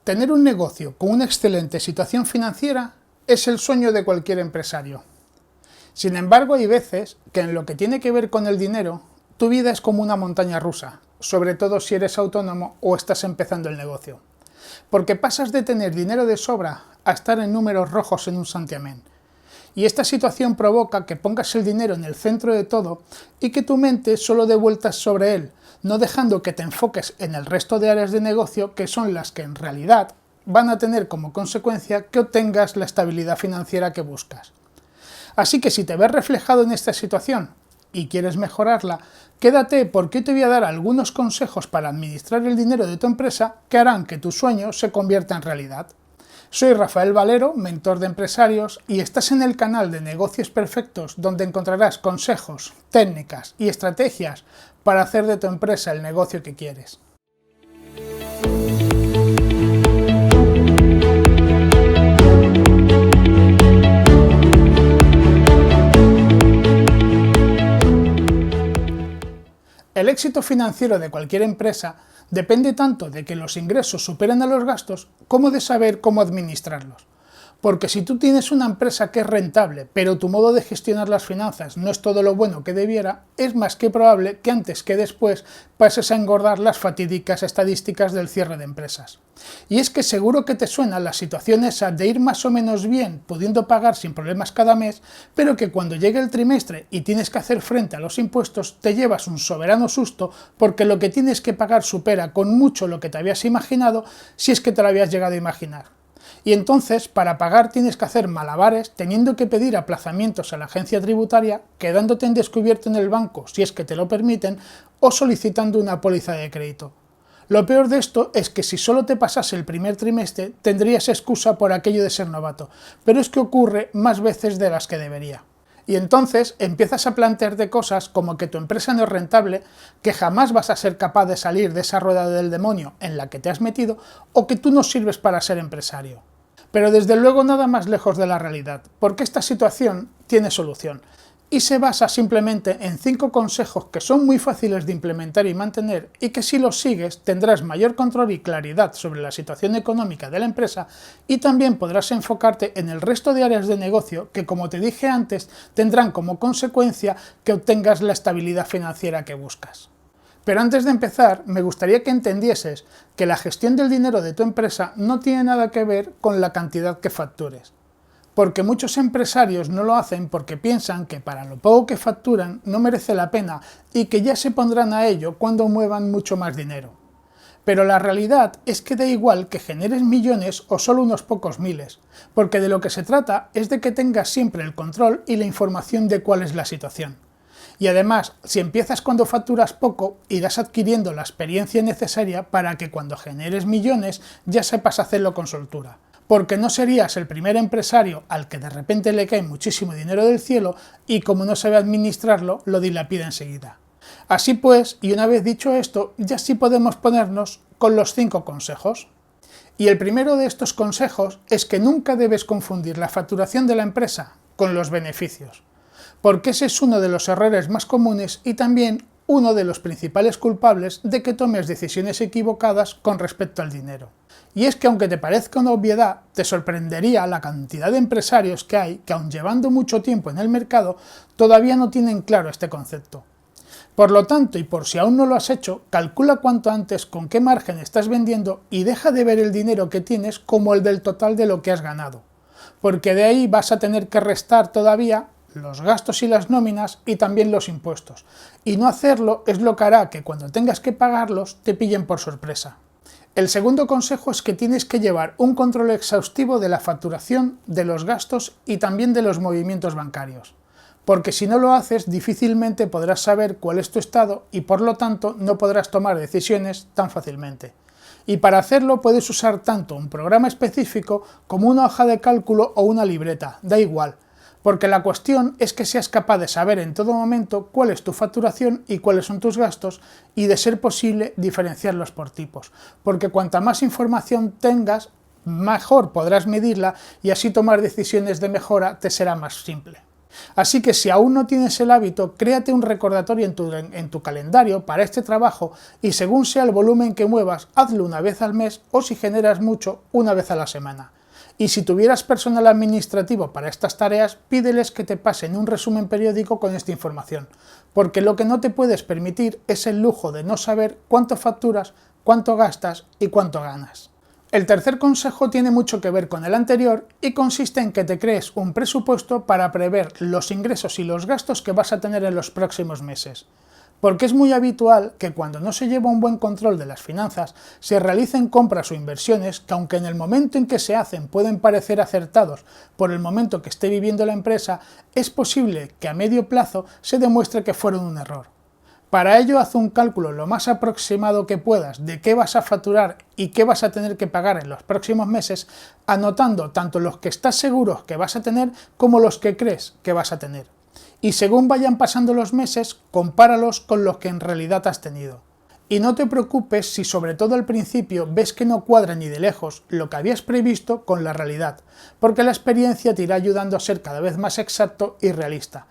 Tener un negocio con una excelente situación financiera es el sueño de cualquier empresario. Sin embargo, hay veces que en lo que tiene que ver con el dinero, tu vida es como una montaña rusa, sobre todo si eres autónomo o estás empezando el negocio. Porque pasas de tener dinero de sobra a estar en números rojos en un santiamén. Y esta situación provoca que pongas el dinero en el centro de todo y que tu mente solo dé vueltas sobre él, no dejando que te enfoques en el resto de áreas de negocio que son las que en realidad van a tener como consecuencia que obtengas la estabilidad financiera que buscas. Así que si te ves reflejado en esta situación y quieres mejorarla, quédate porque te voy a dar algunos consejos para administrar el dinero de tu empresa que harán que tu sueño se convierta en realidad. Soy Rafael Valero, mentor de empresarios, y estás en el canal de Negocios Perfectos, donde encontrarás consejos, técnicas y estrategias para hacer de tu empresa el negocio que quieres. El éxito financiero de cualquier empresa depende tanto de que los ingresos superen a los gastos como de saber cómo administrarlos. Porque si tú tienes una empresa que es rentable, pero tu modo de gestionar las finanzas no es todo lo bueno que debiera, es más que probable que antes que después pases a engordar las fatídicas estadísticas del cierre de empresas. Y es que seguro que te suena la situación esa de ir más o menos bien, pudiendo pagar sin problemas cada mes, pero que cuando llegue el trimestre y tienes que hacer frente a los impuestos, te llevas un soberano susto porque lo que tienes que pagar supera con mucho lo que te habías imaginado, si es que te lo habías llegado a imaginar. Y entonces, para pagar tienes que hacer malabares, teniendo que pedir aplazamientos a la agencia tributaria, quedándote en descubierto en el banco, si es que te lo permiten, o solicitando una póliza de crédito. Lo peor de esto es que si solo te pasase el primer trimestre, tendrías excusa por aquello de ser novato, pero es que ocurre más veces de las que debería. Y entonces empiezas a plantearte cosas como que tu empresa no es rentable, que jamás vas a ser capaz de salir de esa rueda del demonio en la que te has metido, o que tú no sirves para ser empresario. Pero desde luego nada más lejos de la realidad, porque esta situación tiene solución. Y se basa simplemente en 5 consejos que son muy fáciles de implementar y mantener y que si los sigues tendrás mayor control y claridad sobre la situación económica de la empresa y también podrás enfocarte en el resto de áreas de negocio que, como te dije antes, tendrán como consecuencia que obtengas la estabilidad financiera que buscas. Pero antes de empezar, me gustaría que entendieses que la gestión del dinero de tu empresa no tiene nada que ver con la cantidad que factures. Porque muchos empresarios no lo hacen porque piensan que para lo poco que facturan no merece la pena y que ya se pondrán a ello cuando muevan mucho más dinero. Pero la realidad es que da igual que generes millones o solo unos pocos miles, porque de lo que se trata es de que tengas siempre el control y la información de cuál es la situación. Y además, si empiezas cuando facturas poco, irás adquiriendo la experiencia necesaria para que cuando generes millones ya sepas hacerlo con soltura. Porque no serías el primer empresario al que de repente le cae muchísimo dinero del cielo y como no sabe administrarlo, lo dilapida enseguida. Así pues, y una vez dicho esto, ya sí podemos ponernos con los 5 consejos. Y el primero de estos consejos es que nunca debes confundir la facturación de la empresa con los beneficios. Porque ese es uno de los errores más comunes y también uno de los principales culpables de que tomes decisiones equivocadas con respecto al dinero. Y es que aunque te parezca una obviedad, te sorprendería la cantidad de empresarios que hay que aun llevando mucho tiempo en el mercado, todavía no tienen claro este concepto. Por lo tanto, y por si aún no lo has hecho, calcula cuanto antes con qué margen estás vendiendo y deja de ver el dinero que tienes como el del total de lo que has ganado. Porque de ahí vas a tener que restar todavía los gastos y las nóminas y también los impuestos. Y no hacerlo es lo que hará que cuando tengas que pagarlos te pillen por sorpresa. El segundo consejo es que tienes que llevar un control exhaustivo de la facturación, de los gastos y también de los movimientos bancarios. Porque si no lo haces, difícilmente podrás saber cuál es tu estado y por lo tanto no podrás tomar decisiones tan fácilmente. Y para hacerlo puedes usar tanto un programa específico como una hoja de cálculo o una libreta, da igual. Porque la cuestión es que seas capaz de saber en todo momento cuál es tu facturación y cuáles son tus gastos y de ser posible diferenciarlos por tipos, porque cuanta más información tengas, mejor podrás medirla y así tomar decisiones de mejora te será más simple. Así que si aún no tienes el hábito, créate un recordatorio en tu calendario para este trabajo y según sea el volumen que muevas, hazlo una vez al mes o si generas mucho, una vez a la semana. Y si tuvieras personal administrativo para estas tareas, pídeles que te pasen un resumen periódico con esta información, porque lo que no te puedes permitir es el lujo de no saber cuánto facturas, cuánto gastas y cuánto ganas. El tercer consejo tiene mucho que ver con el anterior y consiste en que te crees un presupuesto para prever los ingresos y los gastos que vas a tener en los próximos meses. Porque es muy habitual que cuando no se lleva un buen control de las finanzas se realicen compras o inversiones que aunque en el momento en que se hacen pueden parecer acertados por el momento que esté viviendo la empresa, es posible que a medio plazo se demuestre que fueron un error. Para ello haz un cálculo lo más aproximado que puedas de qué vas a facturar y qué vas a tener que pagar en los próximos meses, anotando tanto los que estás seguro que vas a tener como los que crees que vas a tener. Y según vayan pasando los meses, compáralos con los que en realidad has tenido. Y no te preocupes si sobre todo al principio ves que no cuadra ni de lejos lo que habías previsto con la realidad, porque la experiencia te irá ayudando a ser cada vez más exacto y realista.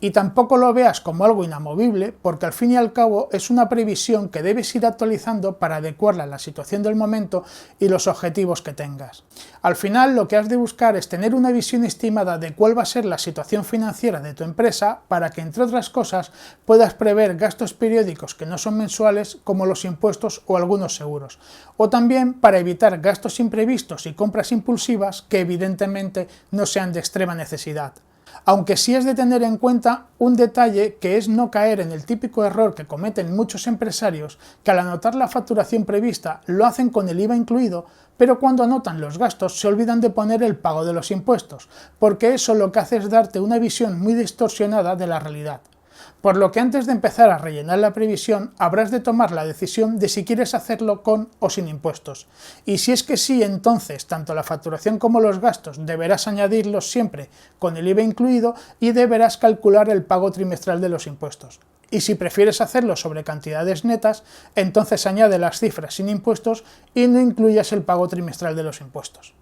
Y tampoco lo veas como algo inamovible, porque al fin y al cabo es una previsión que debes ir actualizando para adecuarla a la situación del momento y los objetivos que tengas. Al final lo que has de buscar es tener una visión estimada de cuál va a ser la situación financiera de tu empresa para que, entre otras cosas, puedas prever gastos periódicos que no son mensuales como los impuestos o algunos seguros, o también para evitar gastos imprevistos y compras impulsivas que evidentemente no sean de extrema necesidad. Aunque sí es de tener en cuenta un detalle que es no caer en el típico error que cometen muchos empresarios, que al anotar la facturación prevista lo hacen con el IVA incluido, pero cuando anotan los gastos se olvidan de poner el pago de los impuestos, porque eso lo que hace es darte una visión muy distorsionada de la realidad. Por lo que antes de empezar a rellenar la previsión habrás de tomar la decisión de si quieres hacerlo con o sin impuestos. Y si es que sí, entonces tanto la facturación como los gastos deberás añadirlos siempre con el IVA incluido y deberás calcular el pago trimestral de los impuestos. Y si prefieres hacerlo sobre cantidades netas, entonces añade las cifras sin impuestos y no incluyas el pago trimestral de los impuestos.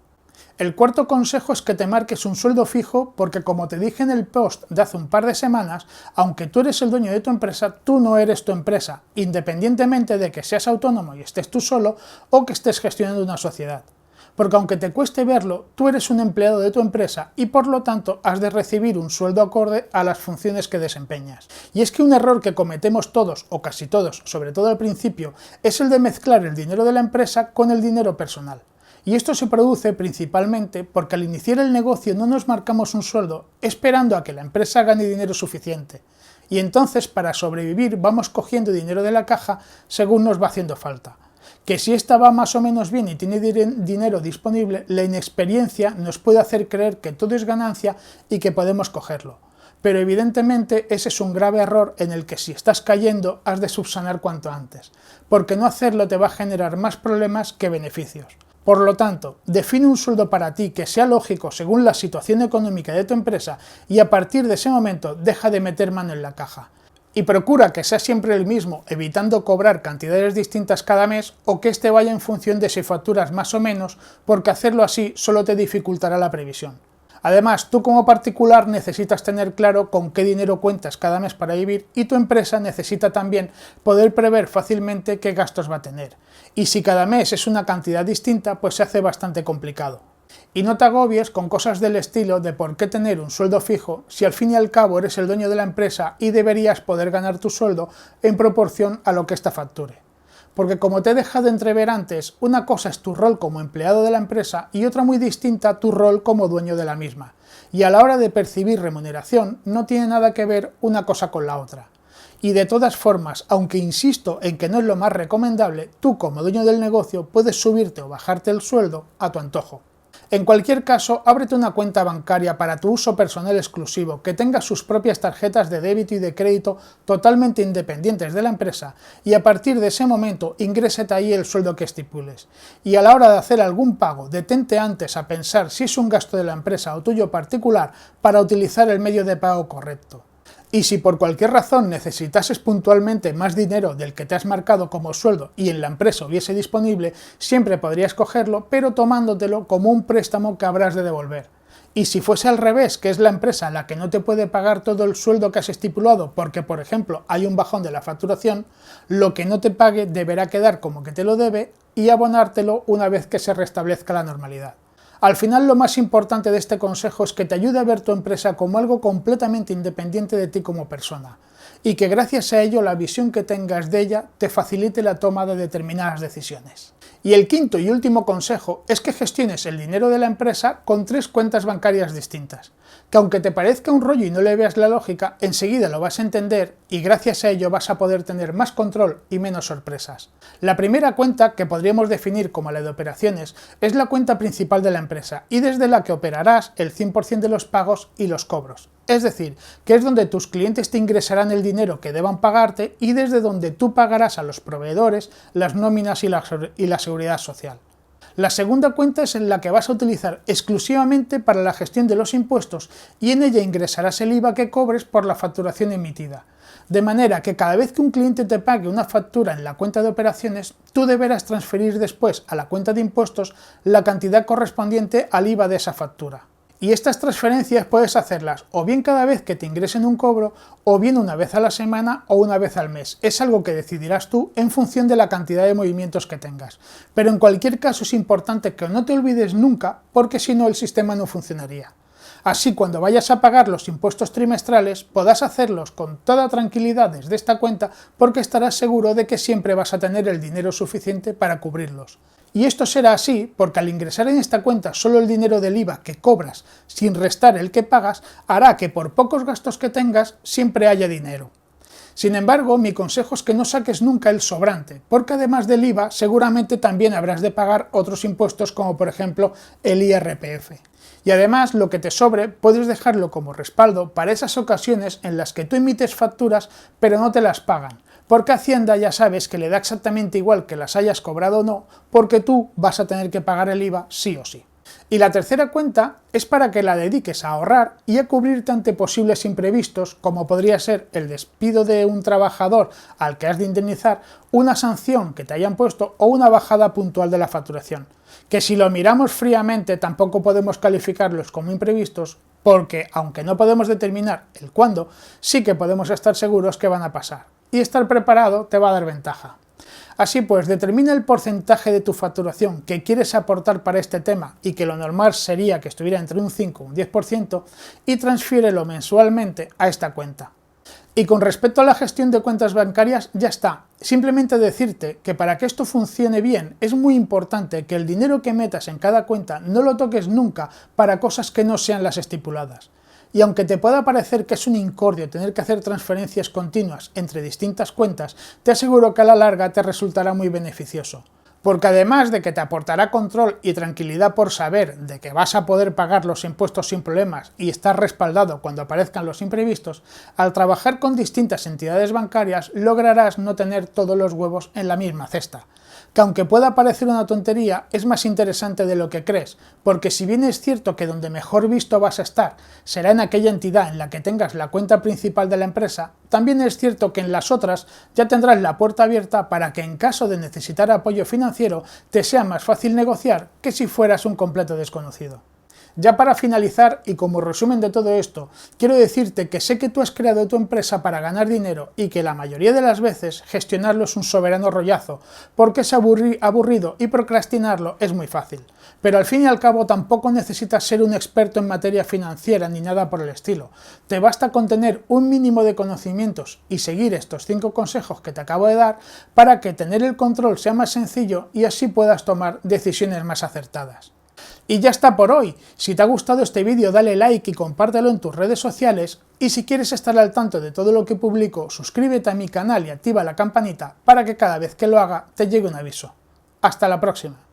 El cuarto consejo es que te marques un sueldo fijo porque, como te dije en el post de hace un par de semanas, aunque tú eres el dueño de tu empresa, tú no eres tu empresa, independientemente de que seas autónomo y estés tú solo o que estés gestionando una sociedad. Porque aunque te cueste verlo, tú eres un empleado de tu empresa y por lo tanto has de recibir un sueldo acorde a las funciones que desempeñas. Y es que un error que cometemos todos, o casi todos, sobre todo al principio, es el de mezclar el dinero de la empresa con el dinero personal. Y esto se produce principalmente porque al iniciar el negocio no nos marcamos un sueldo esperando a que la empresa gane dinero suficiente. Y entonces para sobrevivir vamos cogiendo dinero de la caja según nos va haciendo falta. Que si esta va más o menos bien y tiene dinero disponible, la inexperiencia nos puede hacer creer que todo es ganancia y que podemos cogerlo. Pero evidentemente ese es un grave error en el que si estás cayendo has de subsanar cuanto antes, porque no hacerlo te va a generar más problemas que beneficios. Por lo tanto, define un sueldo para ti que sea lógico según la situación económica de tu empresa y a partir de ese momento deja de meter mano en la caja. Y procura que sea siempre el mismo, evitando cobrar cantidades distintas cada mes o que este vaya en función de si facturas más o menos, porque hacerlo así solo te dificultará la previsión. Además, tú como particular necesitas tener claro con qué dinero cuentas cada mes para vivir y tu empresa necesita también poder prever fácilmente qué gastos va a tener. Y si cada mes es una cantidad distinta, pues se hace bastante complicado. Y no te agobies con cosas del estilo de por qué tener un sueldo fijo si al fin y al cabo eres el dueño de la empresa y deberías poder ganar tu sueldo en proporción a lo que ésta facture. Porque como te he dejado entrever antes, una cosa es tu rol como empleado de la empresa y otra muy distinta tu rol como dueño de la misma. Y a la hora de percibir remuneración no tiene nada que ver una cosa con la otra. Y de todas formas, aunque insisto en que no es lo más recomendable, tú como dueño del negocio puedes subirte o bajarte el sueldo a tu antojo. En cualquier caso, ábrete una cuenta bancaria para tu uso personal exclusivo, que tenga sus propias tarjetas de débito y de crédito totalmente independientes de la empresa y a partir de ese momento ingrésate ahí el sueldo que estipules. Y a la hora de hacer algún pago, detente antes a pensar si es un gasto de la empresa o tuyo particular para utilizar el medio de pago correcto. Y si por cualquier razón necesitases puntualmente más dinero del que te has marcado como sueldo y en la empresa hubiese disponible, siempre podrías cogerlo, pero tomándotelo como un préstamo que habrás de devolver. Y si fuese al revés, que es la empresa la que no te puede pagar todo el sueldo que has estipulado porque, por ejemplo, hay un bajón de la facturación, lo que no te pague deberá quedar como que te lo debe y abonártelo una vez que se restablezca la normalidad. Al final, lo más importante de este consejo es que te ayude a ver tu empresa como algo completamente independiente de ti como persona, y que gracias a ello la visión que tengas de ella te facilite la toma de determinadas decisiones. Y el quinto y último consejo es que gestiones el dinero de la empresa con 3 cuentas bancarias distintas, que aunque te parezca un rollo y no le veas la lógica, enseguida lo vas a entender y gracias a ello vas a poder tener más control y menos sorpresas. La primera cuenta, que podríamos definir como la de operaciones, es la cuenta principal de la empresa y desde la que operarás el 100% de los pagos y los cobros. Es decir, que es donde tus clientes te ingresarán el dinero que deban pagarte y desde donde tú pagarás a los proveedores las nóminas y la seguridad social. La segunda cuenta es en la que vas a utilizar exclusivamente para la gestión de los impuestos y en ella ingresarás el IVA que cobres por la facturación emitida. De manera que cada vez que un cliente te pague una factura en la cuenta de operaciones, tú deberás transferir después a la cuenta de impuestos la cantidad correspondiente al IVA de esa factura. Y estas transferencias puedes hacerlas o bien cada vez que te ingresen un cobro, o bien una vez a la semana o una vez al mes. Es algo que decidirás tú en función de la cantidad de movimientos que tengas. Pero en cualquier caso es importante que no te olvides nunca, porque si no el sistema no funcionaría. Así cuando vayas a pagar los impuestos trimestrales podrás hacerlos con toda tranquilidad desde esta cuenta porque estarás seguro de que siempre vas a tener el dinero suficiente para cubrirlos. Y esto será así porque al ingresar en esta cuenta solo el dinero del IVA que cobras sin restar el que pagas hará que por pocos gastos que tengas siempre haya dinero. Sin embargo, mi consejo es que no saques nunca el sobrante, porque además del IVA seguramente también habrás de pagar otros impuestos como por ejemplo el IRPF. Y además lo que te sobre puedes dejarlo como respaldo para esas ocasiones en las que tú emites facturas pero no te las pagan, porque Hacienda ya sabes que le da exactamente igual que las hayas cobrado o no, porque tú vas a tener que pagar el IVA sí o sí. Y la tercera cuenta es para que la dediques a ahorrar y a cubrirte ante posibles imprevistos, como podría ser el despido de un trabajador al que has de indemnizar, una sanción que te hayan puesto o una bajada puntual de la facturación. Que si lo miramos fríamente tampoco podemos calificarlos como imprevistos, porque aunque no podemos determinar el cuándo, sí que podemos estar seguros que van a pasar. Y estar preparado te va a dar ventaja. Así pues, determina el porcentaje de tu facturación que quieres aportar para este tema y que lo normal sería que estuviera entre un 5 y un 10% y transfiérelo mensualmente a esta cuenta. Y con respecto a la gestión de cuentas bancarias ya está. Simplemente decirte que para que esto funcione bien es muy importante que el dinero que metas en cada cuenta no lo toques nunca para cosas que no sean las estipuladas. Y aunque te pueda parecer que es un incordio tener que hacer transferencias continuas entre distintas cuentas, te aseguro que a la larga te resultará muy beneficioso. Porque además de que te aportará control y tranquilidad por saber de que vas a poder pagar los impuestos sin problemas y estar respaldado cuando aparezcan los imprevistos, al trabajar con distintas entidades bancarias lograrás no tener todos los huevos en la misma cesta. Que aunque pueda parecer una tontería, es más interesante de lo que crees, porque si bien es cierto que donde mejor visto vas a estar será en aquella entidad en la que tengas la cuenta principal de la empresa, también es cierto que en las otras ya tendrás la puerta abierta para que en caso de necesitar apoyo financiero te sea más fácil negociar que si fueras un completo desconocido. Ya para finalizar y como resumen de todo esto, quiero decirte que sé que tú has creado tu empresa para ganar dinero y que la mayoría de las veces gestionarlo es un soberano rollazo, porque es aburrido y procrastinarlo es muy fácil. Pero al fin y al cabo tampoco necesitas ser un experto en materia financiera ni nada por el estilo. Te basta con tener un mínimo de conocimientos y seguir estos 5 consejos que te acabo de dar para que tener el control sea más sencillo y así puedas tomar decisiones más acertadas. Y ya está por hoy. Si te ha gustado este vídeo dale like y compártelo en tus redes sociales y si quieres estar al tanto de todo lo que publico suscríbete a mi canal y activa la campanita para que cada vez que lo haga te llegue un aviso. Hasta la próxima.